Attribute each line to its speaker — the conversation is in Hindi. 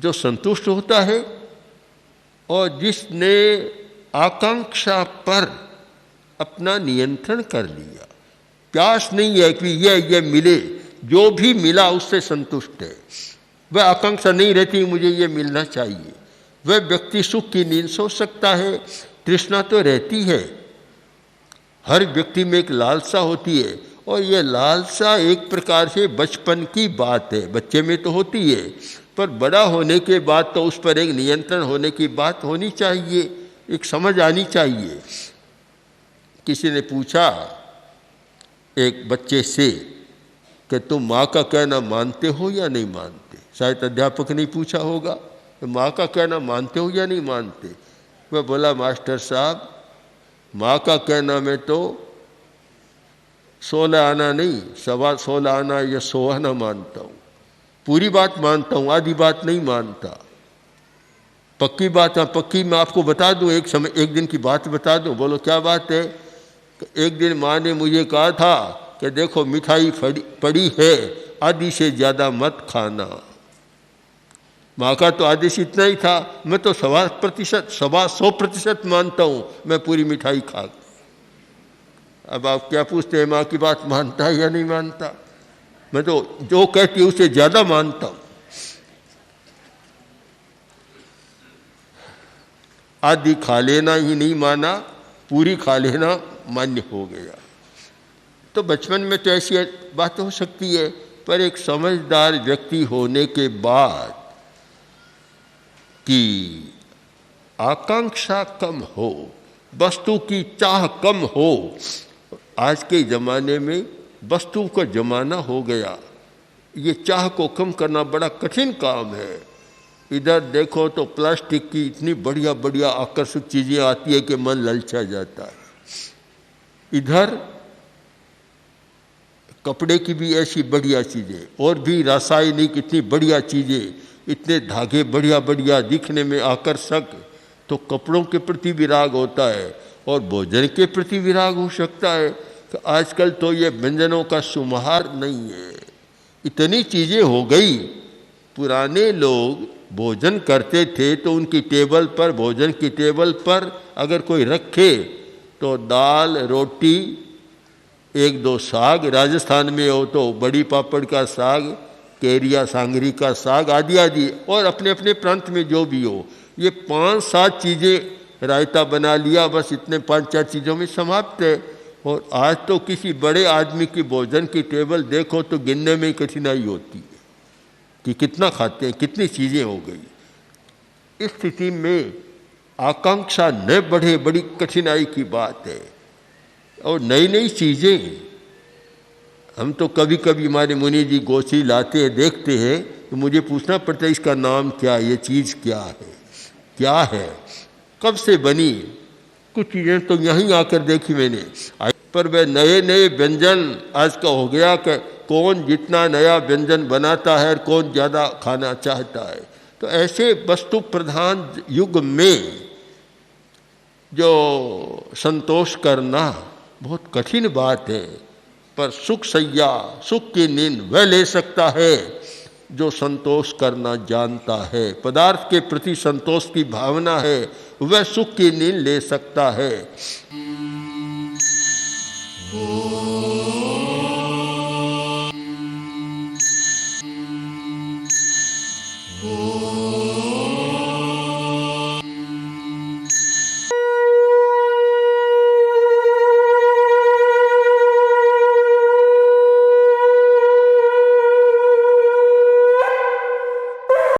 Speaker 1: जो संतुष्ट होता है और जिसने आकांक्षा पर अपना नियंत्रण कर लिया, प्यास नहीं है कि ये मिले, जो भी मिला उससे संतुष्ट है, वह आकांक्षा नहीं रहती मुझे ये मिलना चाहिए, वह व्यक्ति सुख की नींद सो सकता है। तृष्णा तो रहती है, हर व्यक्ति में एक लालसा होती है, और ये लालसा एक प्रकार से बचपन की बात है, बच्चे में तो होती है, पर बड़ा होने के बाद तो उस पर एक नियंत्रण होने की बात होनी चाहिए, एक समझ आनी चाहिए। किसी ने पूछा एक बच्चे से कि तुम माँ का कहना मानते हो या नहीं मानते, शायद अध्यापक ने पूछा होगा कि माँ का कहना मानते हो या नहीं मानते। वह बोला मास्टर साहब, माँ का कहना में तो 16 आना नहीं, 16.25 आना या 100 आना मानता हूँ, पूरी बात मानता हूँ, आधी बात नहीं मानता। पक्की बात है, पक्की मैं आपको बता दूँ, एक दिन की बात बता दूँ। बोलो क्या बात है? एक दिन माँ ने मुझे कहा था कि देखो मिठाई पड़ी है, आधी से ज़्यादा मत खाना। माँ का तो आदेश इतना ही था, मैं तो 100% मानता हूँ, मैं पूरी मिठाई खा। अब आप क्या पूछते हैं, माँ की बात मानता है या नहीं मानता? मैं तो जो कहती हूँ उससे ज़्यादा मानता हूँ। आधी खा लेना ही नहीं माना, पूरी खा लेना मान्य हो गया। तो बचपन में तो ऐसी बात हो सकती है, पर एक समझदार व्यक्ति होने के बाद कि आकांक्षा कम हो, वस्तु की चाह कम हो। आज के ज़माने में वस्तु का ज़माना हो गया, ये चाह को कम करना बड़ा कठिन काम है। इधर देखो तो प्लास्टिक की इतनी बढ़िया बढ़िया आकर्षक चीज़ें आती है कि मन ललचा जाता है, इधर कपड़े की भी ऐसी बढ़िया चीज़ें, और भी रासायनिक इतनी बढ़िया चीज़ें, इतने धागे बढ़िया बढ़िया दिखने में आकर्षक। तो कपड़ों के प्रति विराग होता है और भोजन के प्रति विराग हो सकता है। तो आजकल तो ये व्यंजनों का शुमार नहीं है, इतनी चीज़ें हो गई। पुराने लोग भोजन करते थे तो उनकी टेबल पर, भोजन की टेबल पर अगर कोई रखे तो दाल रोटी, 1-2 साग, राजस्थान में हो तो बड़ी पापड़ का साग, केरिया सांगरी का साग आदि आदि, और अपने अपने प्रांत में जो भी हो, ये 5-7 चीज़ें, रायता बना लिया, बस इतने 5-4 चीज़ों में समाप्त है। और आज तो किसी बड़े आदमी की भोजन की टेबल देखो तो गिनने में कठिनाई होती है कि कितना खाते हैं, कितनी चीज़ें हो गई। इस स्थिति में आकांक्षा न बढ़े बड़ी कठिनाई की बात है। और नई नई चीज़ें हम तो कभी कभी हमारे मुनि जी गोची लाते हैं, देखते हैं, तो मुझे पूछना पड़ता है इसका नाम क्या है, ये चीज़ क्या है, क्या है, कब से बनी। कुछ चीज़ें तो यहीं आकर देखी मैंने, पर वह नए नए व्यंजन आज का हो गया कि कौन जितना नया व्यंजन बनाता है और कौन ज़्यादा खाना चाहता है। तो ऐसे वस्तु प्रधान युग में जो संतोष करना बहुत कठिन बात है, पर सुख सैया, सुख की नींद वह ले सकता है जो संतोष करना जानता है। पदार्थ के प्रति संतोष की भावना है, वह सुख की नींद ले सकता है।